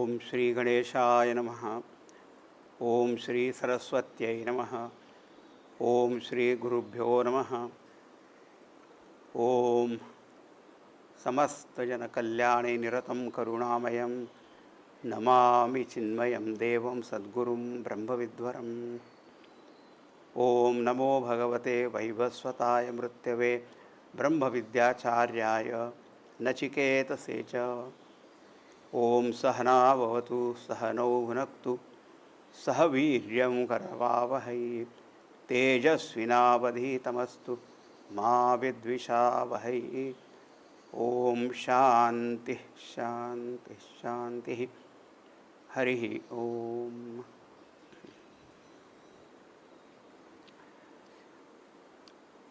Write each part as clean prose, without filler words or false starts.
Om Shri Ganeshaya Namaha. Om Shri Saraswatyai Namaha. Om Shri Gurubhyo Namaha. Om Samastajana Kalyane Niratam Karunamayam Namami Chinmayam Devam Sadgurum Brahmavidvaram. Om Namo Bhagavate Vaivasvataya Mrityave Brahmavidyacharya Nachiketa Secha. Om Sahana Bhavatu Sahanau Bhunaktu Sahaviryam Karavavahai Tejasvinavadhitamastu Ma Vidvishavahai. Om Shanti Shanti Shanti. Harihi Om.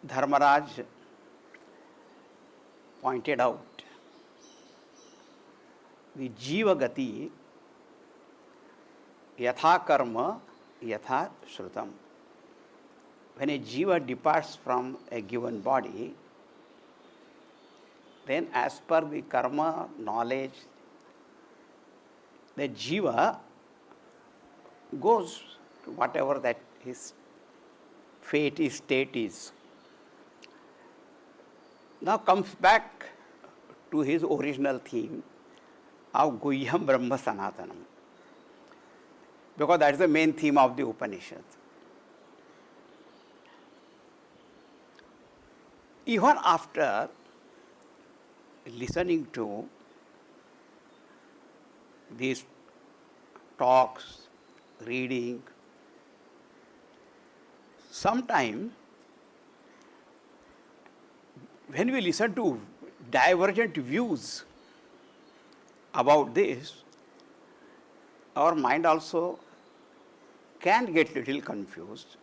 Dharmaraj pointed out the Jiva Gati Yatha Karma Yatha Shrutam. When a Jiva departs from a given body, then as per the karma knowledge, the Jiva goes to whatever that his fate is, state is. Now comes back to his original theme of Guhyam Brahma Sanatanam, because that is the main theme of the Upanishad. Even after listening to these talks, reading, sometime when we listen to divergent views about this, our mind also can get little confused,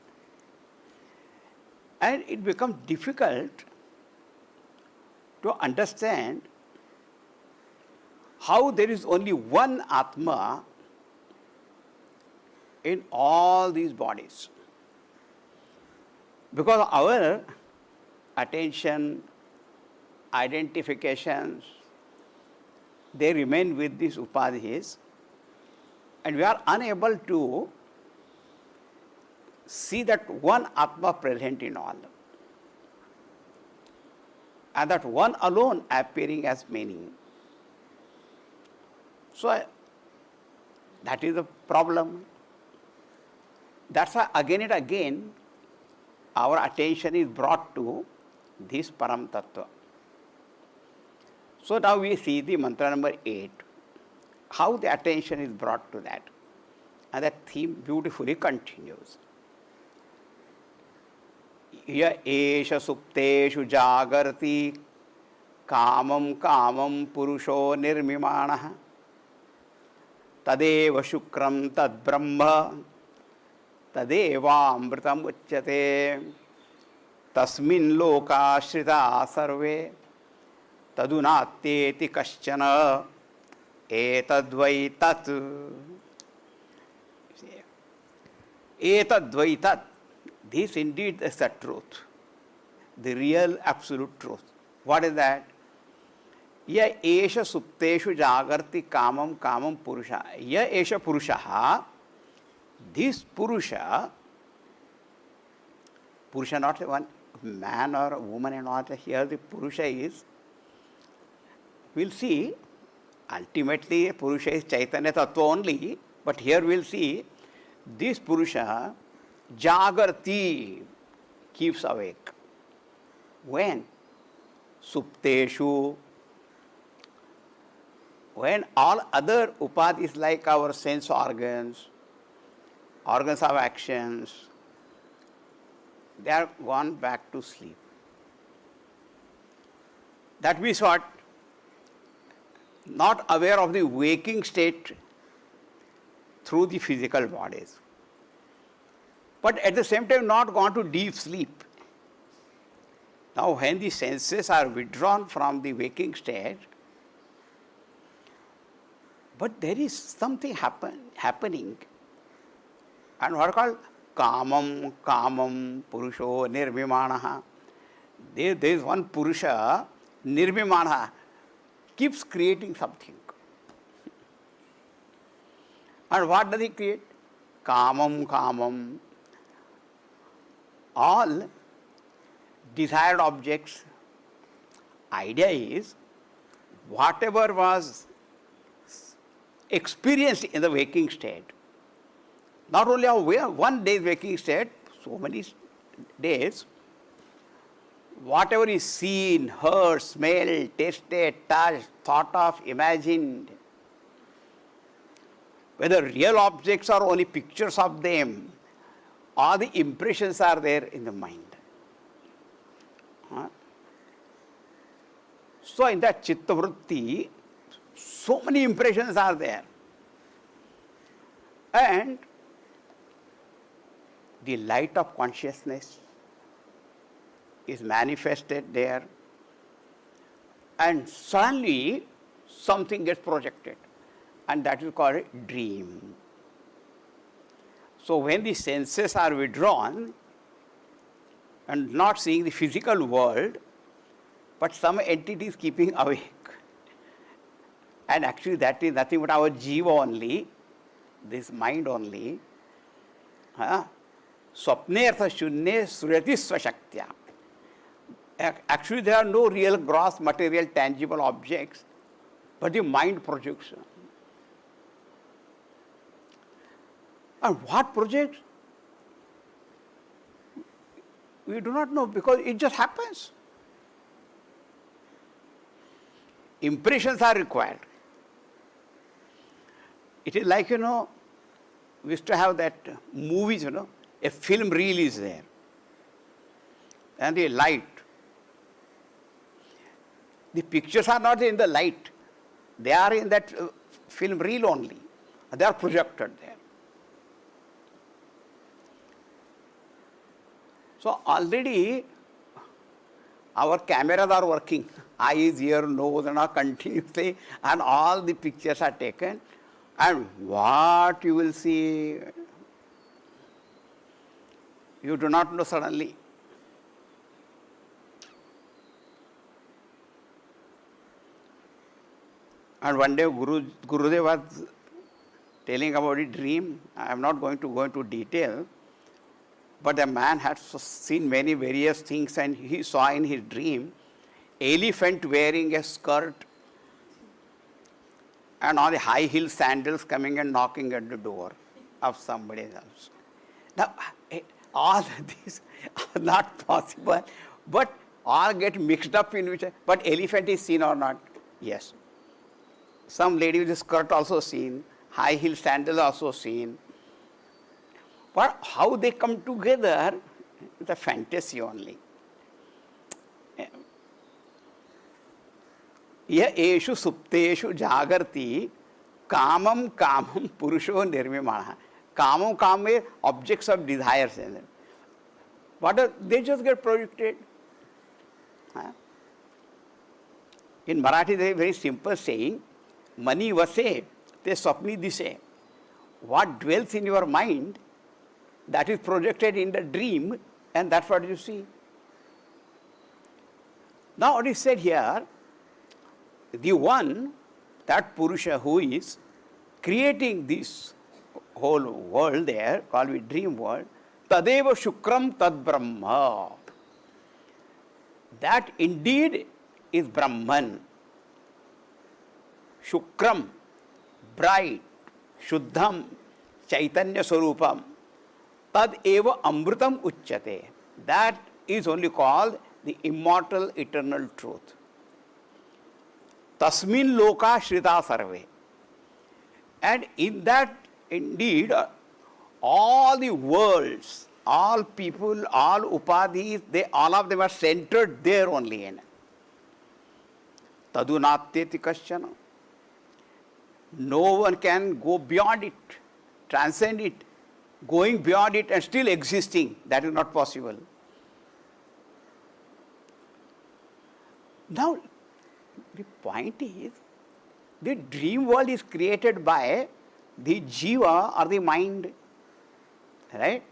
and it becomes difficult to understand how there is only one Atma in all these bodies. Because our attention, identifications, they remain with these upadhis, and we are unable to see that one Atma present in all, and that one alone appearing as many. So that is the problem. That's why again and again our attention is brought to this Param Tattva. So now we see the mantra number 8, how the attention is brought to that. And that theme beautifully continues. Ya esha supteshu jagarti kamam kamam purusho nirmimanaha tadeva shukram tad brahma tadeva amritam uchyate tasmin loka shrita sarve tadunatyeti kaschana etadvai tat. Etadvai tat. This indeed is the truth, the real absolute truth. What is that? Ya esha supteshu jagarti kamam kamam purusha. Ya esha purushaha. This Purusha not one man or a woman and all. Here the Purusha is, we'll see, ultimately Purusha is Chaitanya Tattva only, but here we'll see this Purusha Jagarti, keeps awake. When? Supteshu. When all other upadhis like our sense organs, organs of actions, they are gone back to sleep. That means what? Not aware of the waking state through the physical bodies, but at the same time not gone to deep sleep. Now when the senses are withdrawn from the waking state, but there is something happening, and what are called kamam purusho nirvimanaha. There is one Purusha, nirvimanaha, keeps creating something. And what does he create? Kamam, kamam. All desired objects. Idea is, whatever was experienced in the waking state, not only our 1 day's waking state, so many days, whatever is seen, heard, smelled, tasted, touched, thought of, imagined, whether real objects or only pictures of them, all the impressions are there in the mind. So in that chitta vritti, so many impressions are there. And the light of consciousness is manifested there, and suddenly something gets projected, and that is called a dream. So when the senses are withdrawn and not seeing the physical world, but some entity is keeping awake, and actually that is nothing but our jiva only, this mind only. Swapne artha shunne surati svashaktya. Actually there are no real gross material tangible objects, but the mind projects. And what projects? We do not know, because it just happens. Impressions are required. It is like, we used to have that movies, a film reel is there, and the light. The pictures are not in the light. They are in that film reel only. They are projected there. So already our cameras are working, eyes, ear, nose, and all continuously, and all the pictures are taken. And what you will see, you do not know suddenly. And one day Gurudev was telling about a dream. I am not going to go into detail, but the man had seen many various things, and he saw in his dream elephant wearing a skirt and all the high heel sandals coming and knocking at the door of somebody else. Now, all these are not possible, but all get mixed up in which, but elephant is seen or not? Yes. Some lady with a skirt also seen, high heel sandals also seen. But how they come together is a fantasy only. Ye eshu supteshu jagarti kamam kamam purusho nirmimana. Kamam kamam objects of desires. What are they? Just get projected. In Marathi there is a very simple saying, mani vase te swapni dise. What dwells in your mind, that is projected in the dream, and that's what you see. Now what is said here, the one, that Purusha who is creating this whole world there, called the dream world, tadeva shukram tad brahma. That indeed is Brahman. Shukram, bright, shuddham, chaitanya swarupam. Tad eva amrutam uchyate. That is only called the immortal eternal truth. Tasmin loka shrita sarve. And in that indeed all the worlds, all people, all upadhis, all of them are centered there only in. Tadunatyeti kasyana. No one can go beyond it, transcend it. Going beyond it and still existing, that is not possible. Now, the point is, the dream world is created by the jiva or the mind, right?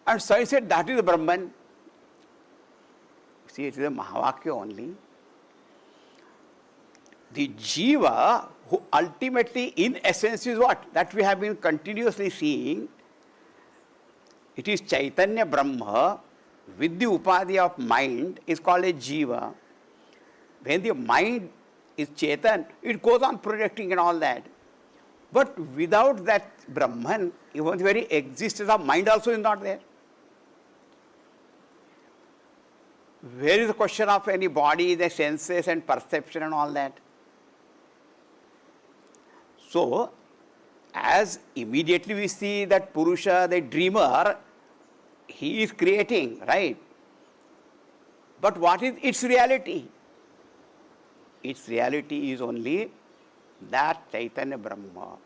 And so he said that is the Brahman. See, it is a Mahavakya only. The jiva who ultimately, in essence, is what? That we have been continuously seeing. It is Chaitanya Brahma with the upadhi of mind is called a jiva. When the mind is Chaitan, it goes on projecting and all that. But without that Brahman, even the very existence of mind also is not there. Where is the question of any body, the senses and perception and all that? So, as immediately we see that Purusha, the dreamer, he is creating, right? But what is its reality? Its reality is only that Chaitanya Brahma.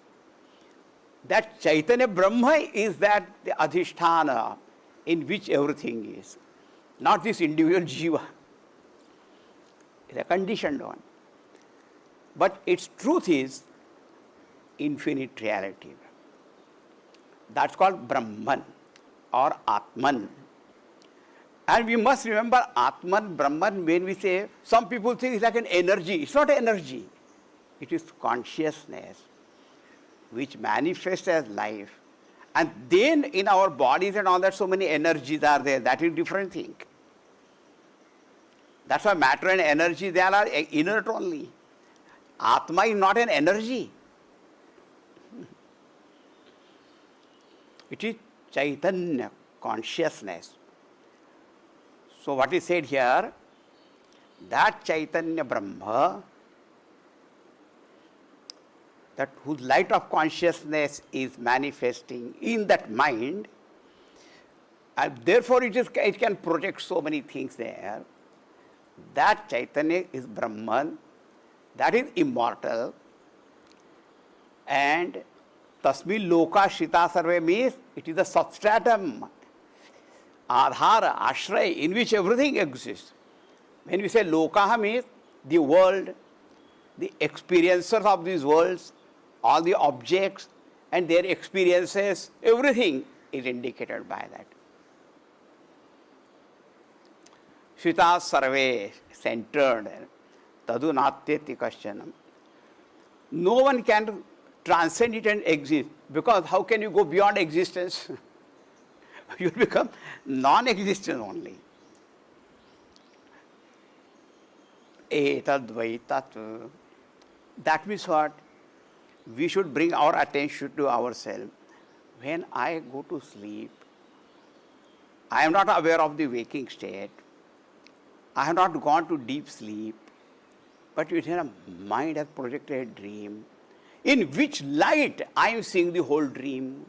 That Chaitanya Brahma is that the adhisthana in which everything is. Not this individual jiva. It's a conditioned one. But its truth is infinite reality. That's called Brahman or Atman. And we must remember Atman, Brahman, when we say, some people think it's like an energy. It's not energy. It is consciousness which manifests as life. And then in our bodies and all that, so many energies are there. That is a different thing. That's why matter and energy, they are inert only. Atma is not an energy. It is Chaitanya, consciousness. So what is said here, that Chaitanya Brahma, that whose light of consciousness is manifesting in that mind, and therefore it can project so many things there. That Chaitanya is Brahman, that is immortal, and Tasmi Loka Shita Sarve means it is the substratum, Adhara, Ashray, in which everything exists. When we say Lokaha means the world, the experiencers of these worlds, all the objects and their experiences, everything is indicated by that. Shita Sarve, centered, Tadu Natyeti Kaschanam. No one can transcend it and exist, because how can you go beyond existence? You will become non-existent only. Etadvaitat. That means what? We should bring our attention to ourselves. When I go to sleep, I am not aware of the waking state. I have not gone to deep sleep, but within a mind has projected a dream, in which light I am seeing the whole dream.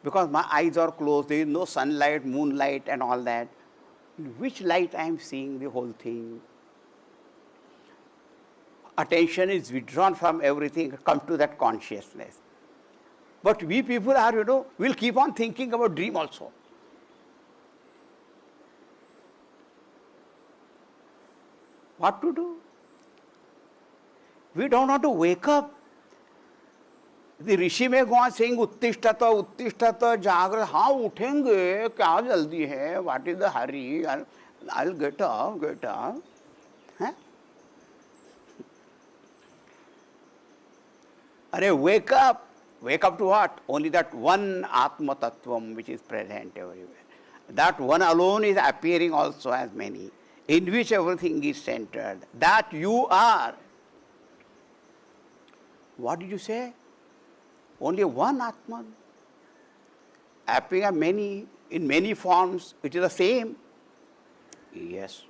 Because my eyes are closed, there is no sunlight, moonlight and all that. In which light I am seeing the whole thing? Attention is withdrawn from everything, come to that consciousness. But we people are, will keep on thinking about dream also. What to do? We don't want to wake up. The Rishi may go on saying, Uttishtata, Uttishtata, Jagra, how uthenge, kya jaldi hai, what is the hurry, I'll get up, get up. Huh? Arey, wake up. Wake up to what? Only that one Atma Tattvam which is present everywhere. That one alone is appearing also as many, in which everything is centered. That you are. What did you say? Only one Atman. Appearing many, in many forms, it is the same. Yes.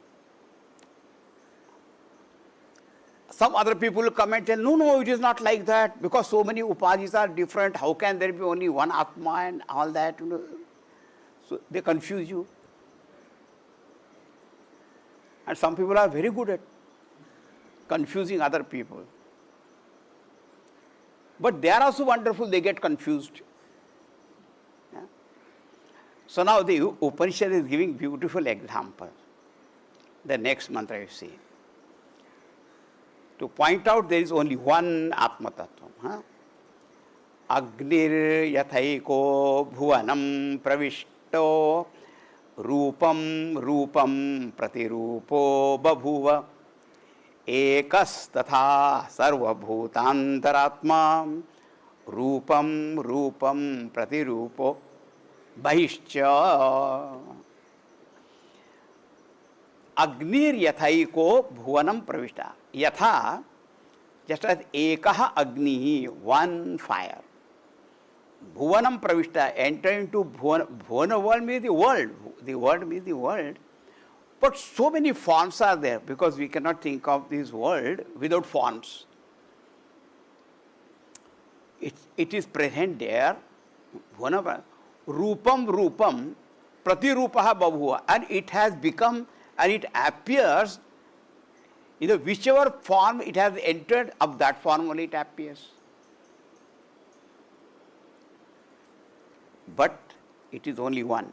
Some other people will come and tell, no, it is not like that, because so many upadhis are different. How can there be only one Atma and all that? So they confuse you. And some people are very good at confusing other people. But they are also wonderful, they get confused. Yeah? So now the Upanishad is giving beautiful example. The next mantra you see. To point out there is only one Atma Tattvam. Agnir yathaiko bhuvanam pravishto rupam rupam pratirupo babhuva ekas tatha sarvabhutantaratma rupam rupam pratirupo bahischa agnir yathaiko bhuvanam pravishta. Yatha, just as ekah agni, one fire. Bhuvanam pravishta, enter into bhuvana. Bhuvana world means the world. The world means the world. But so many forms are there because we cannot think of this world without forms. It is present there. Rupam rupam pratirupaha babhuva, and it has become and it appears in whichever form it has entered, of that form only it appears. But it is only one.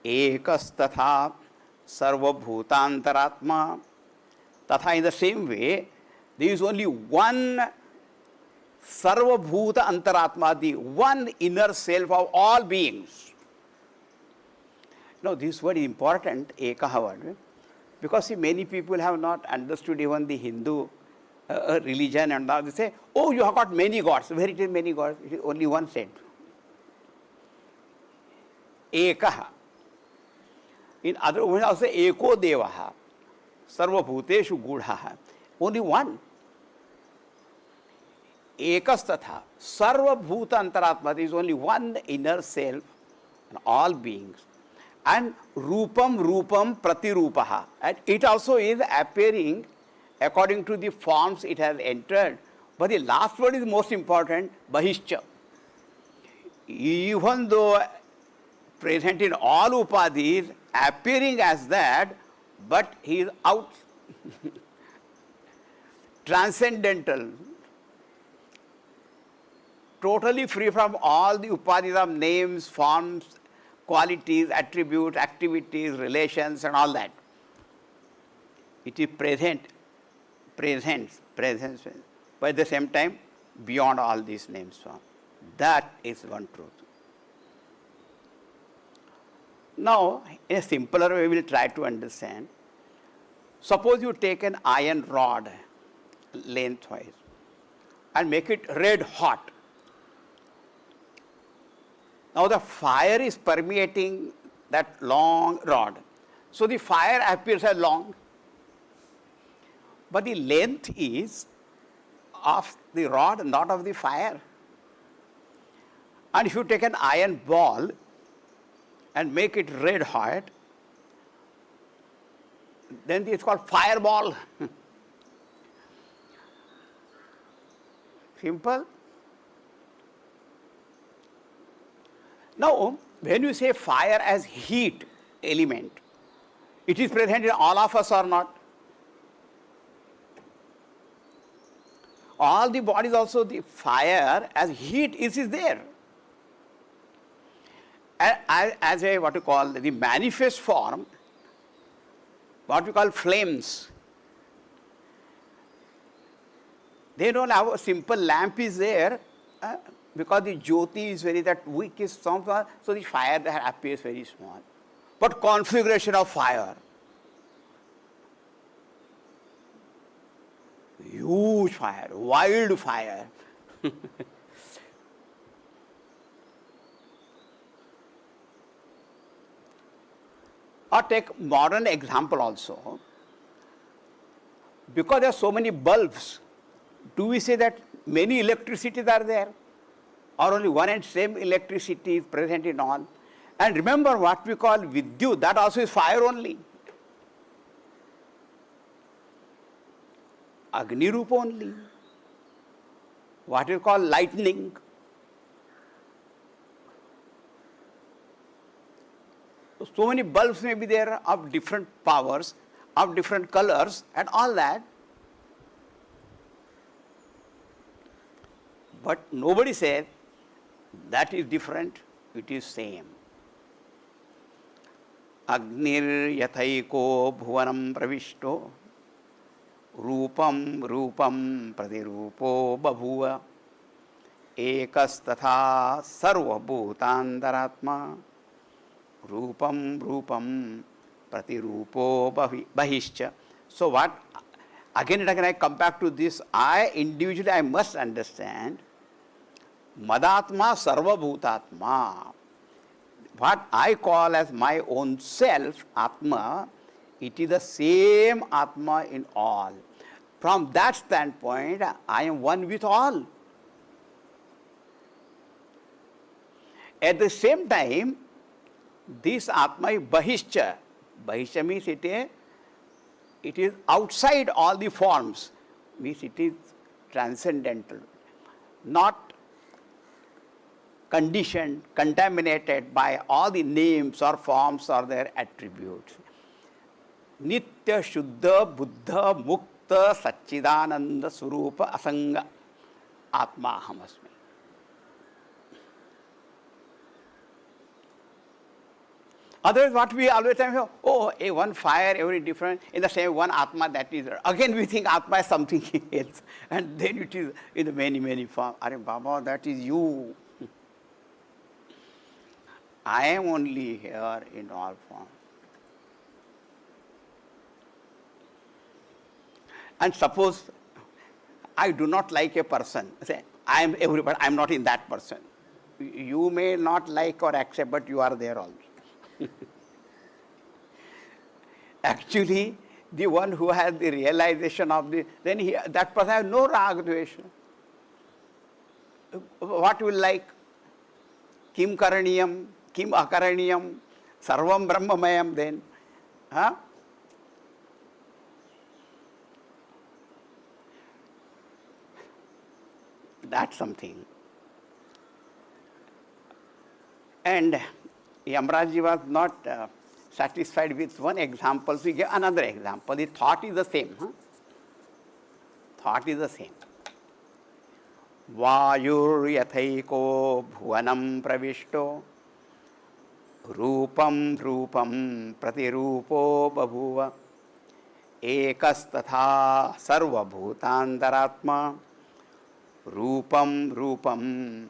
Ekas tatha sarvabhutantaratma. Tatha, in the same way, there is only one sarvabhuta antaratma, the one inner self of all beings. Now, this word is important, ekaha word, because see, many people have not understood even the Hindu religion, and now they say, oh, you have got many gods. Where it is many gods? It is only one saint. Ekaha. In other words, also eko devaha, sarvabhuteshu gudhaha. Only one. Ekas tatha, sarvabhuta antaratma, there is only one inner self in all beings. And rupam rupam pratirupaha, and it also is appearing according to the forms it has entered. But the last word is most important, bahischa. Even though present in all upadhis, appearing as that, but he is out. Transcendental, totally free from all the upadhis of names, forms, qualities, attributes, activities, relations, and all that. It is presence, but at the same time, beyond all these names. That is one truth. Now, in a simpler way, we will try to understand. Suppose you take an iron rod lengthwise and make it red hot. Now, the fire is permeating that long rod. So, the fire appears as long, but the length is of the rod, not of the fire. And if you take an iron ball and make it red hot, then it's called fireball. Simple. Now, when you say fire as heat element, it is present in all of us or not? All the bodies also, the fire as heat is there. As a what you call the manifest form, what we call flames. They don't have a simple lamp is there. Because the jyoti is very that weak is somewhere, so the fire there appears very small. But configuration of fire, huge fire, wild fire. Or take modern example also. Because there are so many bulbs, do we say that many electricities are there? Or only one and same electricity is present in all? And remember what we call vidyut, that also is fire only. Agni rupa only. What we call lightning. So many bulbs may be there of different powers, of different colors, and all that. But nobody says that is different, it is same. Agnir yathaiko bhuvanam pravishto rupam rupam pratirupo babhuva ekas tatha sarva bhutantaratma rupam rupam pratirupo bahischa. So what Again and again I come back to this. I individually, I must understand Madatma Sarva Bhutatma. What I call as my own self, Atma, it is the same Atma in all. From that standpoint, I am one with all. At the same time, this Atma is Bahishcha. Bahishcha means it is outside all the forms, means it is transcendental, not conditioned, contaminated by all the names or forms or their attributes. Nitya Shuddha Buddha Mukta Satchidananda Swarupa Asanga Atma Ahamasmi. Otherwise, what we always say, oh, one fire, every different, in the same one Atma that is there. Again, we think Atma is something else. And then it is in the many, many forms. Are Baba, that is you. I am only here in all forms. And suppose I do not like a person. Say, I am everybody, I am not in that person. You may not like or accept, but you are there also. Actually, the one who has the realization of the, then that person has no rag dvesha. What will like? Kim karaniyam, kim akaraniyam, sarvam brahmamayam then. Huh? That's something. And Yamraji was not satisfied with one example, so he gave another example. The thought is the same. Thought is the same. Vayur yathaiko bhuvanam pravishto rupam rupam pratirupo babhuva ekastatha sarva bhutandaratma rupam rupam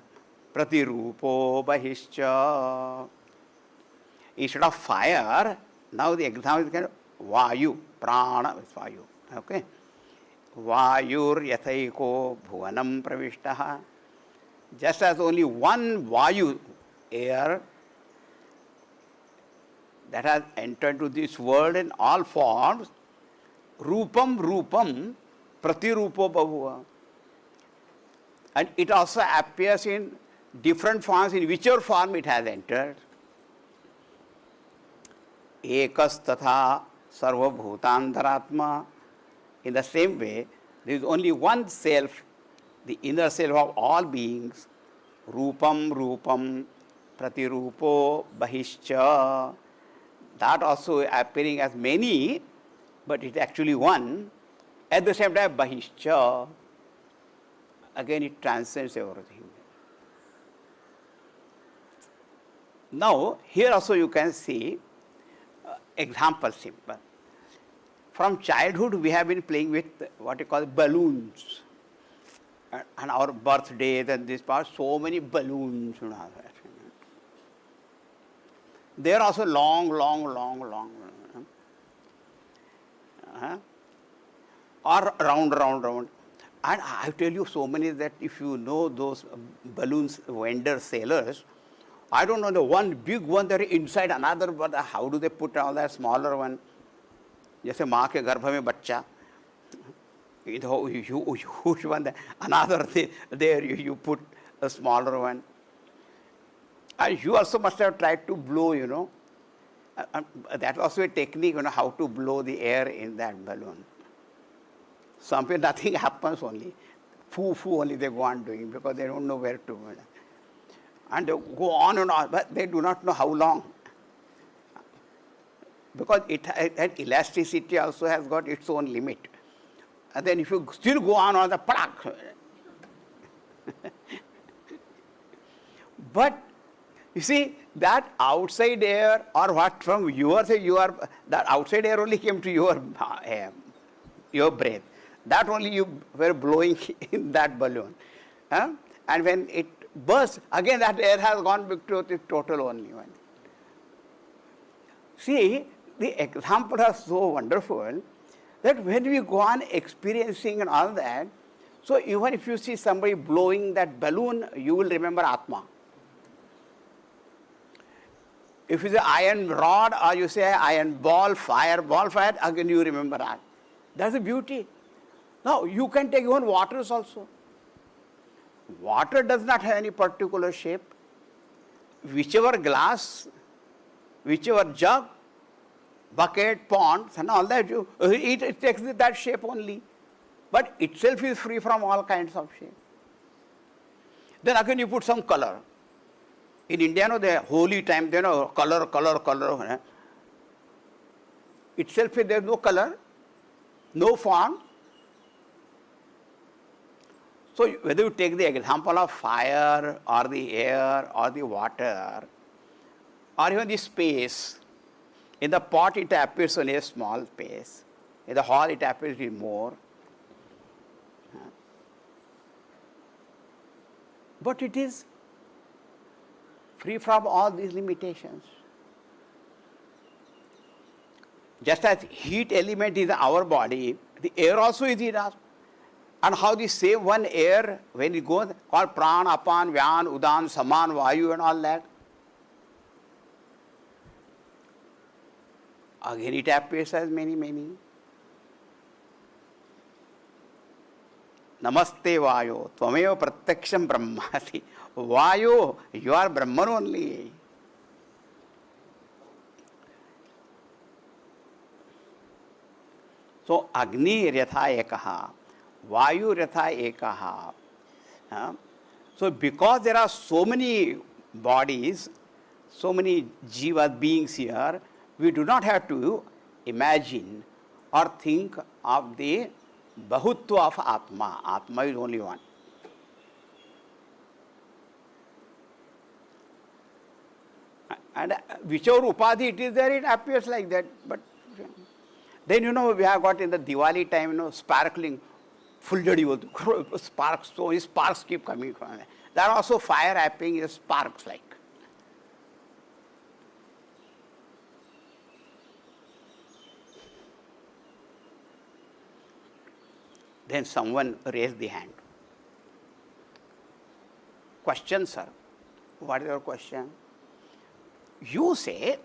pratirupo bahischa. Instead of fire, now the example is kind of Vayu, Prana is Vayu. Okay? Vayur yathaiko bhuvanam pravishtaha. Just as only one Vayu, air, that has entered to this world in all forms, Rupam Rupam Pratirupo Bhavuva. And it also appears in different forms, in whichever form it has entered. Ekas tatha sarva bhutantaratma. In the same way, there is only one self, the inner self of all beings, rupam rupam pratirupo bahischa. That also appearing as many, but it is actually one. At the same time, bahischa. Again, it transcends everything. Now, here also you can see example simple. From childhood, we have been playing with what you call balloons. And our birthdays and this part, so many balloons. They are also long. Or round. And I tell you so many that if you know those balloons, vendors, sellers, I don't know, the one big one that is inside another, but how do they put all that smaller one? जैसे माँ के गर्भ में बच्चा, huge one, another there you put a smaller one. And you also must have tried to blow, That's also a technique, how to blow the air in that balloon. Some people, nothing happens only. Foo only they go on doing because they don't know where to. And they go on and on, but they do not know how long. Because that elasticity also has got its own limit. And then if you still go on the padak. But you see, that outside air, or what from that outside air only came to your breath. That only you were blowing in that balloon. And when it bursts, again that air has gone to the total only one. See, the examples are so wonderful That when we go on experiencing and all that, so even if you see somebody blowing that balloon, you will remember Atma. If you say iron rod or you say iron ball, fire, again you remember that. That's the beauty. Now, you can take even waters also. Water does not have any particular shape. Whichever glass, whichever jug, bucket, ponds and all that, it takes that shape only. But itself is free from all kinds of shape. Then again you put some color. In India, the holy time, color. Itself there is no color, no form. So whether you take the example of fire or the air or the water or even the space, in the pot it appears only a small space, in the hall it appears to be more. But it is free from all these limitations. Just as heat element is in our body, the air also is in us. And how the same one air, when it goes, called pran, apan, vyan, udan, saman, vayu and all that, again it appears as many. Namaste vayo, tvameva pratyaksham brahmasi. Vayu, you are Brahman only. So, Agni Ryatha Ekaha, Vayu Ryatha Ekaha. So, because there are so many bodies, so many jivas, beings here, we do not have to imagine or think of the bahutva of Atma. Atma is only one. And whichever upadhi it is there, it appears like that. But then we have got in the Diwali time, sparkling, full sparks, so sparks keep coming from there. There are also fire happening, is sparks like. Then someone raised the hand. Question, sir. What is your question? You say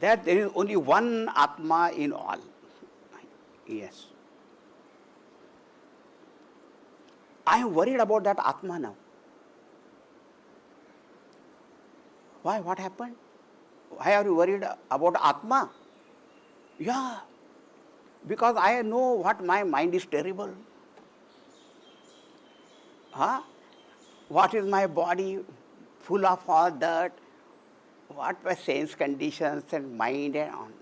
that there is only one Atma in all. Yes. I am worried about that Atma now. Why? What happened? Why are you worried about Atma? Yeah. Because I know what my mind is terrible. What is my body full of all that? What were sense conditions and mind and on.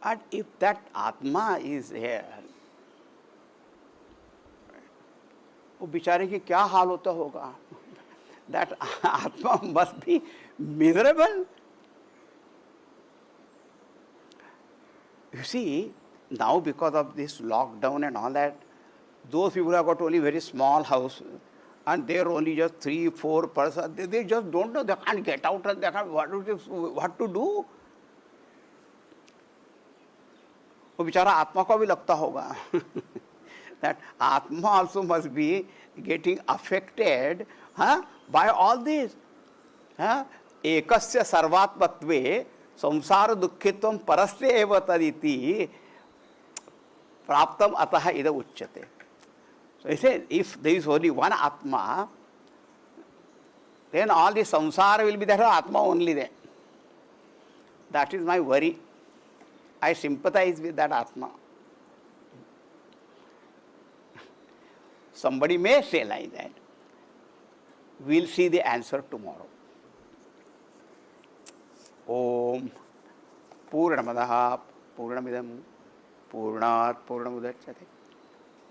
And if that Atma is here, वो बेचारे की क्या हाल होता होगा? That Atma must be miserable. You see, now because of this lockdown and all that, those people have got only very small house and they are only just 3-4 persons. They just don't know. They can't get out and they can't what to do. वो बेचारा आत्मा को भी लगता होगा that Atma also must be getting affected by all this. Ekasya sarvatmatve samsara dukkhitam parasya eva taditi praptam ataha ida uchyate. So he says, if there is only one Atma, then all the samsara will be there, Atma only there. That is my worry. I sympathize with that Atma. Somebody may say like that. We'll see the answer tomorrow. Om Purnamadaha Purnamidam Purnat Purnamudachyate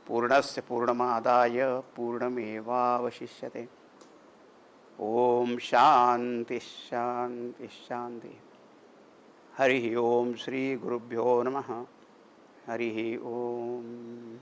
Purnasya Purnamadaya Purnameva Vashishyate. Om Shanti Shanti Shanti. Harihi Om Shri Gurubhyo Namaha. Harihi Om.